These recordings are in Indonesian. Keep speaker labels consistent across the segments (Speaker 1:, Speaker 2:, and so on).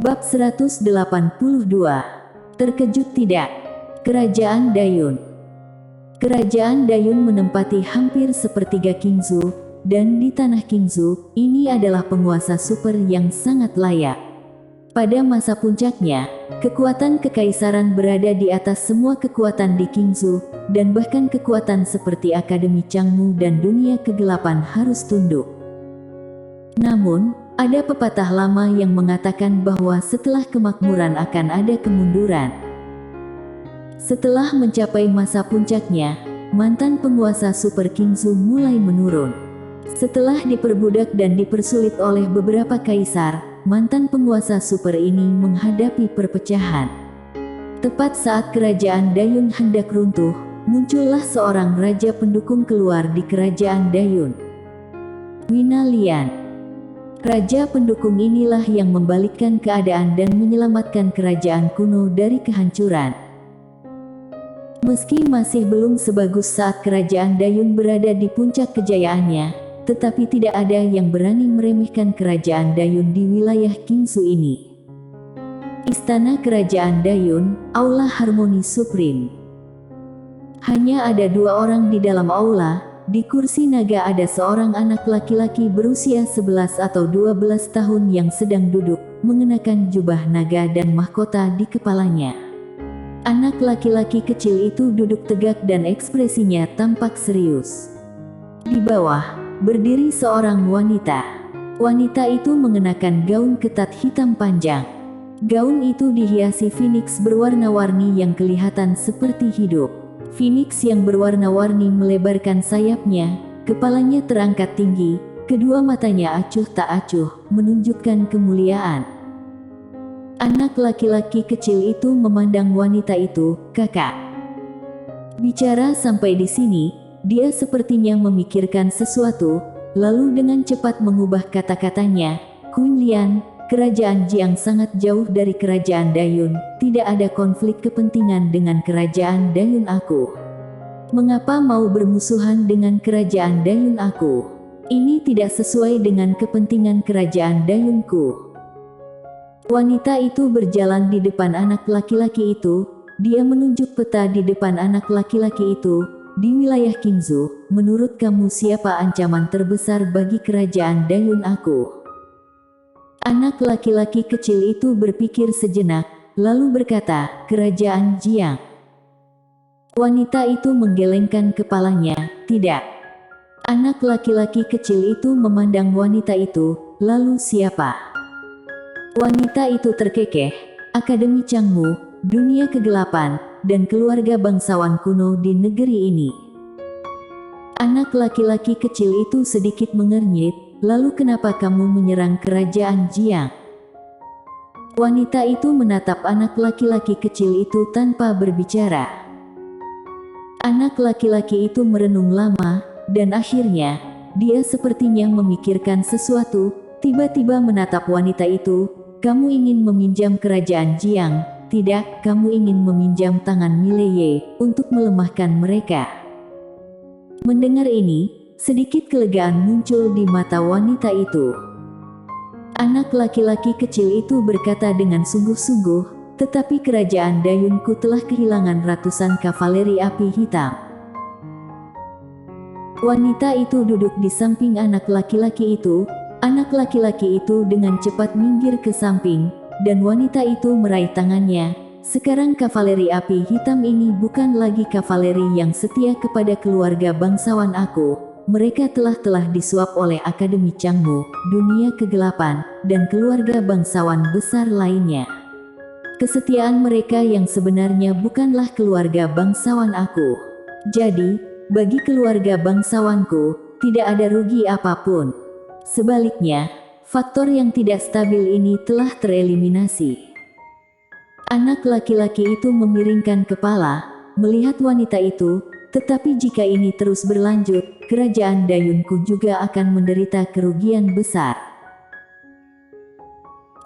Speaker 1: Bab 182. Terkejut tidak? Kerajaan Dayun. Kerajaan Dayun menempati hampir sepertiga Qingzhou, dan di tanah Qingzhou, ini adalah penguasa super yang sangat layak. Pada masa puncaknya, kekuatan kekaisaran berada di atas semua kekuatan di Qingzhou, dan bahkan kekuatan seperti Akademi Changmu dan dunia kegelapan harus tunduk. Namun, ada pepatah lama yang mengatakan bahwa setelah kemakmuran akan ada kemunduran. Setelah mencapai masa puncaknya, mantan penguasa Super Qingzhou mulai menurun. Setelah diperbudak dan dipersulit oleh beberapa kaisar, mantan penguasa super ini menghadapi perpecahan. Tepat saat kerajaan Dayun hendak runtuh, muncullah seorang raja pendukung keluar di kerajaan Dayun. Wina Lian. Raja pendukung inilah yang membalikkan keadaan dan menyelamatkan kerajaan kuno dari kehancuran. Meski masih belum sebagus saat kerajaan Dayun berada di puncak kejayaannya, tetapi tidak ada yang berani meremehkan kerajaan Dayun di wilayah Qingzhou ini. Istana Kerajaan Dayun, Aula Harmoni Supreme. Hanya ada dua orang di dalam aula. Di kursi naga ada seorang anak laki-laki berusia 11 atau 12 tahun yang sedang duduk, mengenakan jubah naga dan mahkota di kepalanya. Anak laki-laki kecil itu duduk tegak dan ekspresinya tampak serius. Di bawah, berdiri seorang wanita. Wanita itu mengenakan gaun ketat hitam panjang. Gaun itu dihiasi phoenix berwarna-warni yang kelihatan seperti hidup. Phoenix yang berwarna-warni melebarkan sayapnya, kepalanya terangkat tinggi, kedua matanya acuh tak acuh, menunjukkan kemuliaan. Anak laki-laki kecil itu memandang wanita itu, "Kakak." Bicara sampai di sini, dia sepertinya memikirkan sesuatu, lalu dengan cepat mengubah kata-katanya, "Qin Lian, Kerajaan Jiang sangat jauh dari kerajaan Dayun, tidak ada konflik kepentingan dengan kerajaan Dayun aku. Mengapa mau bermusuhan dengan kerajaan Dayun aku? Ini tidak sesuai dengan kepentingan kerajaan Dayunku." Wanita itu berjalan di depan anak laki-laki itu, dia menunjuk peta di depan anak laki-laki itu, "Di wilayah Qingzhou, menurut kamu siapa ancaman terbesar bagi kerajaan Dayun aku?" Anak laki-laki kecil itu berpikir sejenak, lalu berkata, "Kerajaan Jiang." Wanita itu menggelengkan kepalanya, "Tidak." Anak laki-laki kecil itu memandang wanita itu, lalu siapa? Wanita itu terkekeh, "Akademi Changmu, dunia kegelapan, dan keluarga bangsawan kuno di negeri ini." Anak laki-laki kecil itu sedikit mengernyit, "Lalu kenapa kamu menyerang kerajaan Jiang?" Wanita itu menatap anak laki-laki kecil itu tanpa berbicara. Anak laki-laki itu merenung lama, dan akhirnya, dia sepertinya memikirkan sesuatu, tiba-tiba menatap wanita itu, "Kamu ingin meminjam kerajaan Jiang, tidak? Kamu ingin meminjam tangan Mileye untuk melemahkan mereka." Mendengar ini, sedikit kelegaan muncul di mata wanita itu. Anak laki-laki kecil itu berkata dengan sungguh-sungguh, "Tetapi kerajaan Dayunku telah kehilangan ratusan kavaleri api hitam." Wanita itu duduk di samping anak laki-laki itu. Anak laki-laki itu dengan cepat minggir ke samping, dan wanita itu meraih tangannya. "Sekarang kavaleri api hitam ini bukan lagi kavaleri yang setia kepada keluarga bangsawan aku. Mereka telah disuap oleh Akademi Changmu, dunia kegelapan, dan keluarga bangsawan besar lainnya. Kesetiaan mereka yang sebenarnya bukanlah keluarga bangsawan aku. Jadi, bagi keluarga bangsawanku, tidak ada rugi apapun. Sebaliknya, faktor yang tidak stabil ini telah tereliminasi." Anak laki-laki itu memiringkan kepala, melihat wanita itu, "Tetapi jika ini terus berlanjut, kerajaan Dayunku juga akan menderita kerugian besar."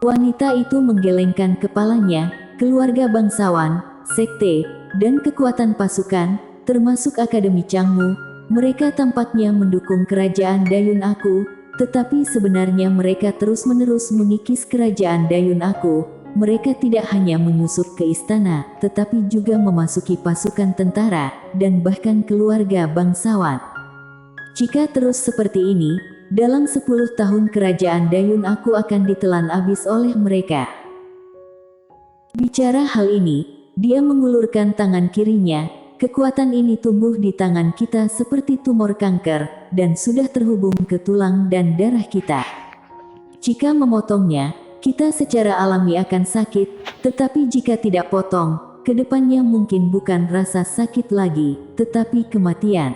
Speaker 1: Wanita itu menggelengkan kepalanya, "Keluarga bangsawan, sekte, dan kekuatan pasukan, termasuk Akademi Changmu, mereka tampaknya mendukung kerajaan Dayun aku, Tetapi sebenarnya mereka terus-menerus mengikis kerajaan Dayun aku. Mereka tidak hanya menyusup ke istana, tetapi juga memasuki pasukan tentara, dan bahkan keluarga bangsawan. Jika terus seperti ini, dalam 10 tahun kerajaan Dayun aku akan ditelan habis oleh mereka. Bicara hal ini, dia mengulurkan tangan kirinya. Kekuatan ini tumbuh di tangan kita seperti tumor kanker, dan sudah terhubung ke tulang dan darah kita. Jika memotongnya, kita secara alami akan sakit, tetapi jika tidak potong, kedepannya mungkin bukan rasa sakit lagi, tetapi kematian.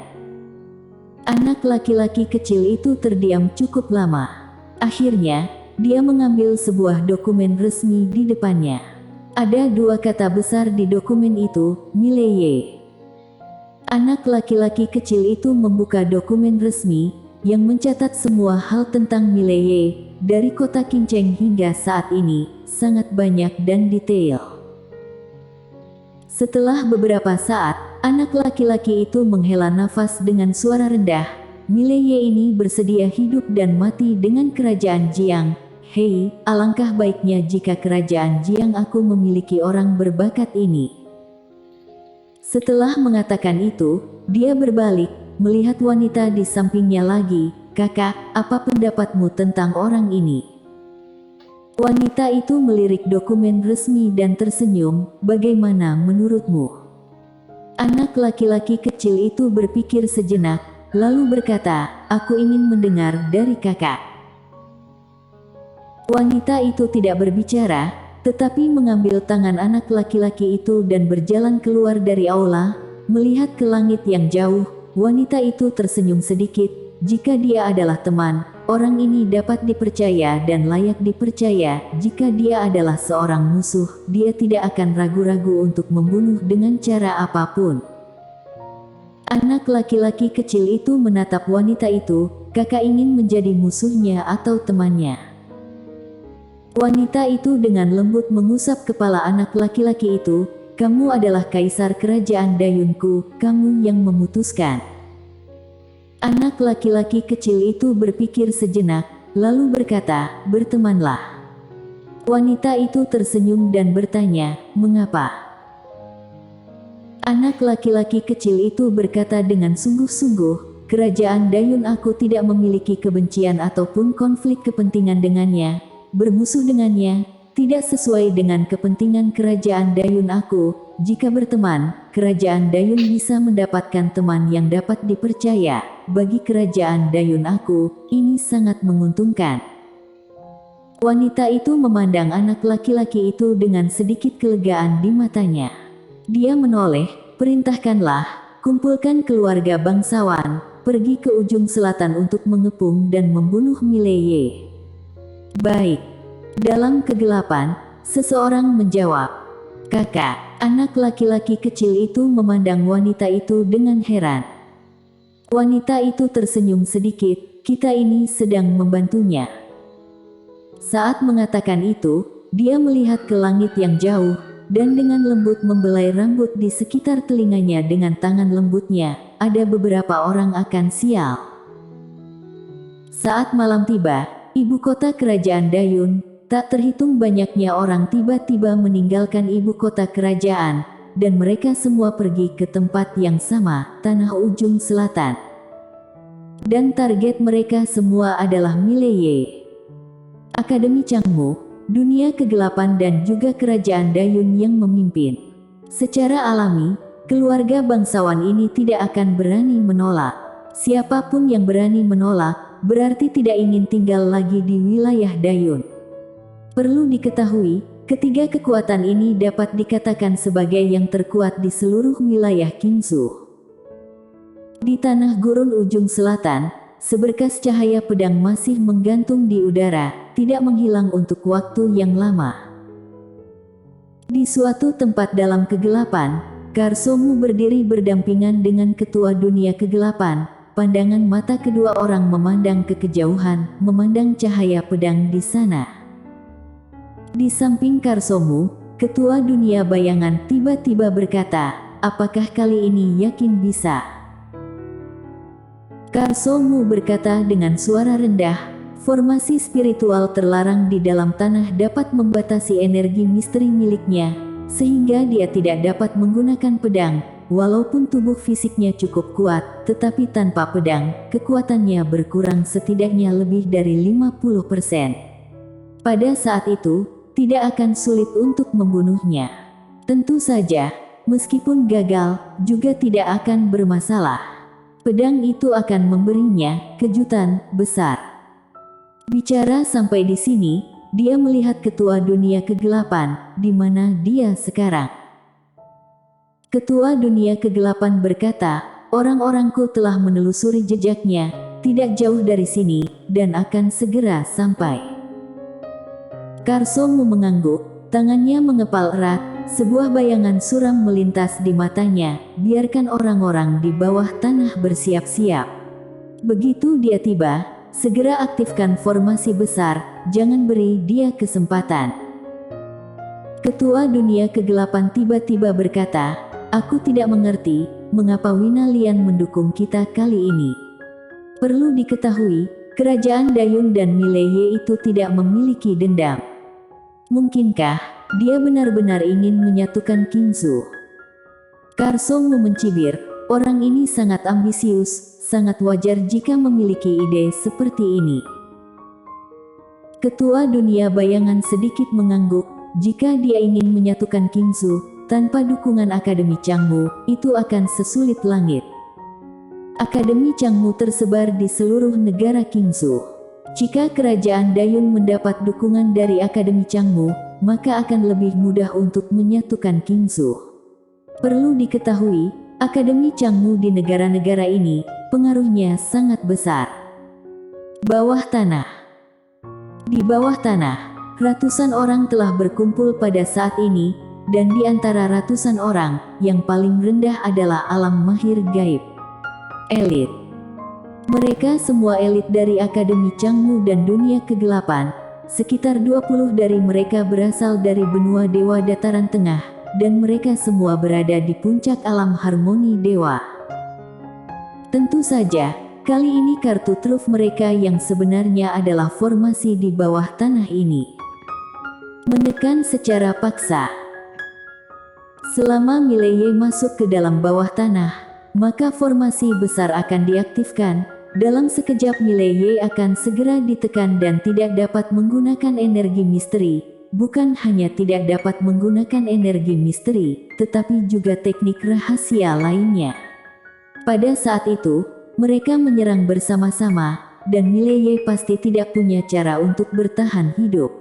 Speaker 1: Anak laki-laki kecil itu terdiam cukup lama. Akhirnya, dia mengambil sebuah dokumen resmi di depannya. Ada 2 kata besar di dokumen itu, Mileye. Anak laki-laki kecil itu membuka dokumen resmi yang mencatat semua hal tentang Mileye, dari kota Kinceng hingga saat ini, sangat banyak dan detail. Setelah beberapa saat, anak laki-laki itu menghela nafas dengan suara rendah. Mileye ini bersedia hidup dan mati dengan kerajaan Jiang. Hei, alangkah baiknya jika kerajaan Jiang aku memiliki orang berbakat ini. Setelah mengatakan itu, dia berbalik, melihat wanita di sampingnya lagi. Kakak, apa pendapatmu tentang orang ini? Wanita itu melirik dokumen resmi dan tersenyum. Bagaimana menurutmu? Anak laki-laki kecil itu berpikir sejenak, lalu berkata, aku ingin mendengar dari kakak. Wanita itu tidak berbicara, tetapi mengambil tangan anak laki-laki itu dan berjalan keluar dari aula. Melihat ke langit yang jauh, wanita itu tersenyum sedikit. Jika dia adalah teman, orang ini dapat dipercaya dan layak dipercaya. Jika dia adalah seorang musuh, dia tidak akan ragu-ragu untuk membunuh dengan cara apapun. Anak laki-laki kecil itu menatap wanita itu. Kakak ingin menjadi musuhnya atau temannya? Wanita itu dengan lembut mengusap kepala anak laki-laki itu. Kamu adalah kaisar kerajaan Dayunku, kamu yang memutuskan. Anak laki-laki kecil itu berpikir sejenak, lalu berkata, bertemanlah. Wanita itu tersenyum dan bertanya, mengapa? Anak laki-laki kecil itu berkata dengan sungguh-sungguh, kerajaan Dayun aku tidak memiliki kebencian ataupun konflik kepentingan dengannya. Bermusuh dengannya, tidak sesuai dengan kepentingan kerajaan Dayun aku. Jika berteman, kerajaan Dayun bisa mendapatkan teman yang dapat dipercaya. Bagi kerajaan Dayun aku, ini sangat menguntungkan. Wanita itu memandang anak laki-laki itu dengan sedikit kelegaan di matanya. Dia menoleh, perintahkanlah, kumpulkan keluarga bangsawan, pergi ke ujung selatan untuk mengepung dan membunuh Mileye. Baik. Dalam kegelapan, seseorang menjawab, kakak. Anak laki-laki kecil itu memandang wanita itu dengan heran. Wanita itu tersenyum sedikit, kita ini sedang membantunya. Saat mengatakan itu, dia melihat ke langit yang jauh, dan dengan lembut membelai rambut di sekitar telinganya dengan tangan lembutnya. Ada beberapa orang akan sial. Saat malam tiba, ibu kota kerajaan Dayun, tak terhitung banyaknya orang tiba-tiba meninggalkan ibu kota kerajaan, dan mereka semua pergi ke tempat yang sama, tanah ujung selatan. Dan target mereka semua adalah Mileye. Akademi Changmu, dunia kegelapan dan juga kerajaan Dayun yang memimpin. Secara alami, keluarga bangsawan ini tidak akan berani menolak. Siapapun yang berani menolak, berarti tidak ingin tinggal lagi di wilayah Dayun. Perlu diketahui, ketiga kekuatan ini dapat dikatakan sebagai yang terkuat di seluruh wilayah Qingsu. Di tanah gurun ujung selatan, seberkas cahaya pedang masih menggantung di udara, tidak menghilang untuk waktu yang lama. Di suatu tempat dalam kegelapan, Karsomu berdiri berdampingan dengan ketua dunia kegelapan. Pandangan mata kedua orang memandang ke kejauhan, memandang cahaya pedang di sana. Di samping Karsomu, ketua dunia bayangan tiba-tiba berkata, apakah kali ini yakin bisa? Karsomu berkata dengan suara rendah, Formasi spiritual terlarang di dalam tanah dapat membatasi energi misteri miliknya, sehingga dia tidak dapat menggunakan pedang. Walaupun tubuh fisiknya cukup kuat, tetapi tanpa pedang, kekuatannya berkurang setidaknya lebih dari 50%. Pada saat itu, tidak akan sulit untuk membunuhnya. Tentu saja, meskipun gagal, juga tidak akan bermasalah. Pedang itu akan memberinya kejutan besar. Bicara sampai di sini, dia melihat ketua dunia kegelapan, di mana dia sekarang. Ketua dunia kegelapan berkata, orang-orangku telah menelusuri jejaknya, tidak jauh dari sini, dan akan segera sampai. Karsomu mengangguk, tangannya mengepal erat, sebuah bayangan suram melintas di matanya, biarkan orang-orang di bawah tanah bersiap-siap. Begitu dia tiba, segera aktifkan formasi besar, jangan beri dia kesempatan. Ketua dunia kegelapan tiba-tiba berkata, aku tidak mengerti, mengapa Winalian mendukung kita kali ini. Perlu diketahui, kerajaan Dayun dan Mileye itu tidak memiliki dendam. Mungkinkah dia benar-benar ingin menyatukan Qingzu? Karsomu mencibir, orang ini sangat ambisius, sangat wajar jika memiliki ide seperti ini. Ketua dunia bayangan sedikit mengangguk, jika dia ingin menyatukan Qingzu, tanpa dukungan Akademi Changmu, itu akan sesulit langit. Akademi Changmu tersebar di seluruh negara Qingzu. Jika kerajaan Dayun mendapat dukungan dari Akademi Changmu, maka akan lebih mudah untuk menyatukan Qingzu. Perlu diketahui, Akademi Changmu di negara-negara ini, pengaruhnya sangat besar. Bawah tanah. Di bawah tanah, ratusan orang telah berkumpul pada saat ini, dan di antara ratusan orang, yang paling rendah adalah alam mahir gaib. Elit. Mereka semua elit dari Akademi Changmu dan dunia kegelapan. Sekitar 20 dari mereka berasal dari benua dewa dataran tengah, dan mereka semua berada di puncak alam harmoni dewa. Tentu saja, kali ini kartu truf mereka yang sebenarnya adalah formasi di bawah tanah ini. Menekan secara paksa. Selama Mileye masuk ke dalam bawah tanah, maka formasi besar akan diaktifkan. Dalam sekejap Mileye akan segera ditekan dan tidak dapat menggunakan energi misteri. Bukan hanya tidak dapat menggunakan energi misteri, tetapi juga teknik rahasia lainnya. Pada saat itu, mereka menyerang bersama-sama, dan Mileye pasti tidak punya cara untuk bertahan hidup.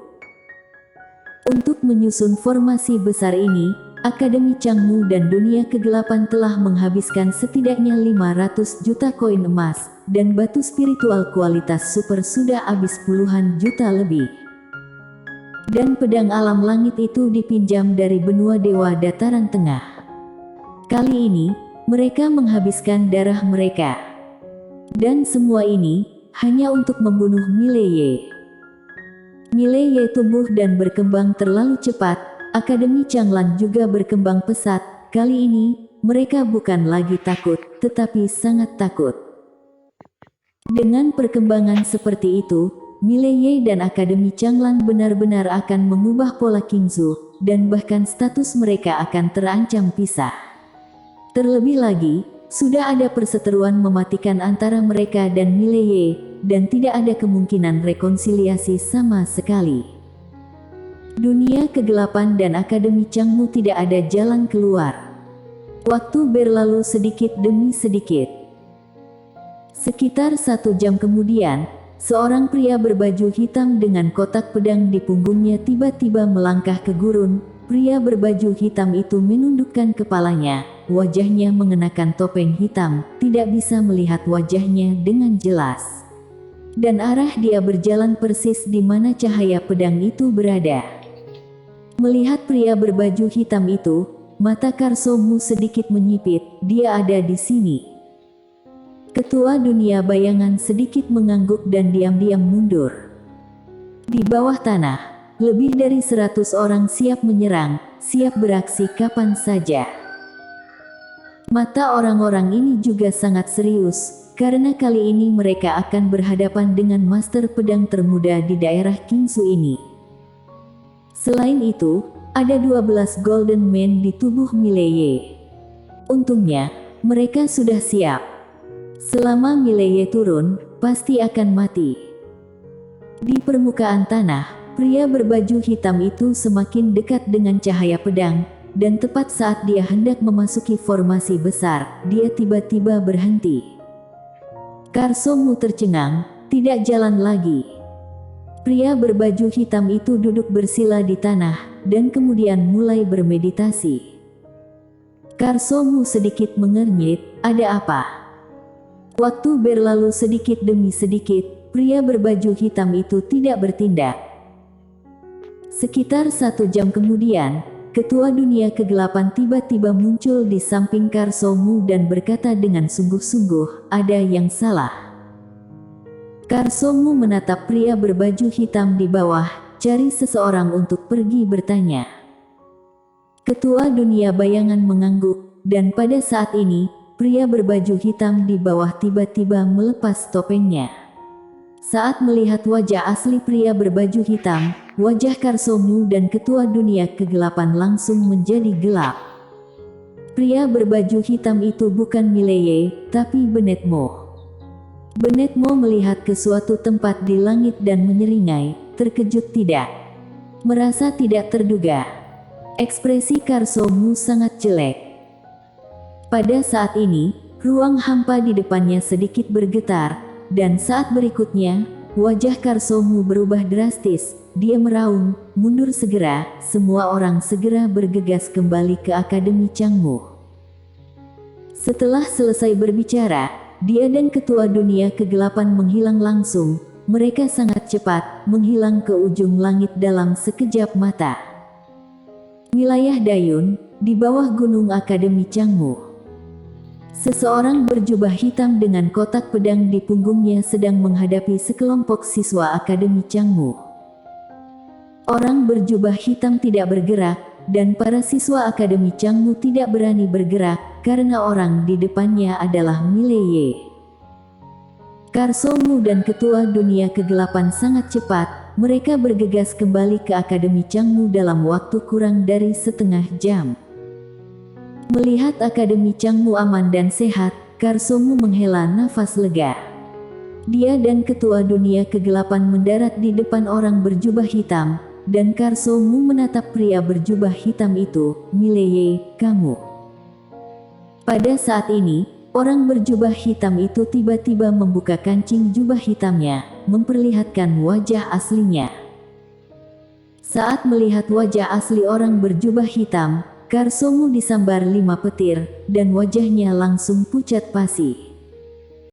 Speaker 1: Untuk menyusun formasi besar ini, Akademi Changmu dan dunia kegelapan telah menghabiskan setidaknya 500 juta koin emas, dan batu spiritual kualitas super sudah habis puluhan juta lebih. Dan pedang alam langit itu dipinjam dari benua dewa dataran tengah. Kali ini, mereka menghabiskan darah mereka. Dan semua ini, hanya untuk membunuh Mileye. Mileye tumbuh dan berkembang terlalu cepat, Akademi Changlan juga berkembang pesat. Kali ini, mereka bukan lagi takut, tetapi sangat takut. Dengan perkembangan seperti itu, Mileye dan Akademi Changlan benar-benar akan mengubah pola Qingzu, dan bahkan status mereka akan terancam pisah. Terlebih lagi, sudah ada perseteruan mematikan antara mereka dan Mileye, dan tidak ada kemungkinan rekonsiliasi sama sekali. Dunia kegelapan dan Akademi Changmu tidak ada jalan keluar. Waktu berlalu sedikit demi sedikit. Sekitar 1 jam kemudian, seorang pria berbaju hitam dengan kotak pedang di punggungnya tiba-tiba melangkah ke gurun. Pria berbaju hitam itu menundukkan kepalanya, wajahnya mengenakan topeng hitam, tidak bisa melihat wajahnya dengan jelas. Dan arah dia berjalan persis di mana cahaya pedang itu berada. Melihat pria berbaju hitam itu, mata Karsomu sedikit menyipit, dia ada di sini. Ketua dunia bayangan sedikit mengangguk dan diam-diam mundur. Di bawah tanah, lebih dari 100 orang siap menyerang, siap beraksi kapan saja. Mata orang-orang ini juga sangat serius, karena kali ini mereka akan berhadapan dengan master pedang termuda di daerah Kingsu ini. Selain itu, ada 12 Golden Man di tubuh Mileye. Untungnya, mereka sudah siap. Selama Mileye turun, pasti akan mati. Di permukaan tanah, pria berbaju hitam itu semakin dekat dengan cahaya pedang, dan tepat saat dia hendak memasuki formasi besar, dia tiba-tiba berhenti. Karsomu tercengang, tidak jalan lagi. Pria berbaju hitam itu duduk bersila di tanah, dan kemudian mulai bermeditasi. Karsomu sedikit mengernyit, ada apa? Waktu berlalu sedikit demi sedikit, pria berbaju hitam itu tidak bertindak. Sekitar 1 jam kemudian, Ketua Dunia Kegelapan tiba-tiba muncul di samping Karsomu dan berkata dengan sungguh-sungguh, ada yang salah. Karsomu menatap pria berbaju hitam di bawah, cari seseorang untuk pergi bertanya. Ketua Dunia Bayangan mengangguk, dan pada saat ini, pria berbaju hitam di bawah tiba-tiba melepas topengnya. Saat melihat wajah asli pria berbaju hitam, wajah Karsomu dan Ketua Dunia Kegelapan langsung menjadi gelap. Pria berbaju hitam itu bukan Mileye, tapi Benetmo. Benetmo melihat ke suatu tempat di langit dan menyeringai, terkejut tidak. Merasa tidak terduga. Ekspresi Karsomu sangat jelek. Pada saat ini, ruang hampa di depannya sedikit bergetar, dan saat berikutnya, wajah Karsomu berubah drastis. Dia meraung, mundur segera, semua orang segera bergegas kembali ke Akademi Changmu. Setelah selesai berbicara, dia dan Ketua Dunia Kegelapan menghilang langsung. Mereka sangat cepat, menghilang ke ujung langit dalam sekejap mata. Wilayah Dayun, di bawah gunung Akademi Changmu. Seseorang berjubah hitam dengan kotak pedang di punggungnya sedang menghadapi sekelompok siswa Akademi Changmu. Orang berjubah hitam tidak bergerak, dan para siswa Akademi Changmu tidak berani bergerak, karena orang di depannya adalah Mileye. Karsomu dan Ketua Dunia Kegelapan sangat cepat, mereka bergegas kembali ke Akademi Changmu dalam waktu kurang dari setengah jam. Melihat Akademi Changmu aman dan sehat, Karsomu menghela nafas lega. Dia dan Ketua Dunia Kegelapan mendarat di depan orang berjubah hitam, dan Karsomu menatap pria berjubah hitam itu, Mileye, kamu. Pada saat ini, orang berjubah hitam itu tiba-tiba membuka kancing jubah hitamnya, memperlihatkan wajah aslinya. Saat melihat wajah asli orang berjubah hitam, Karsomu disambar 5 petir, dan wajahnya langsung pucat pasi.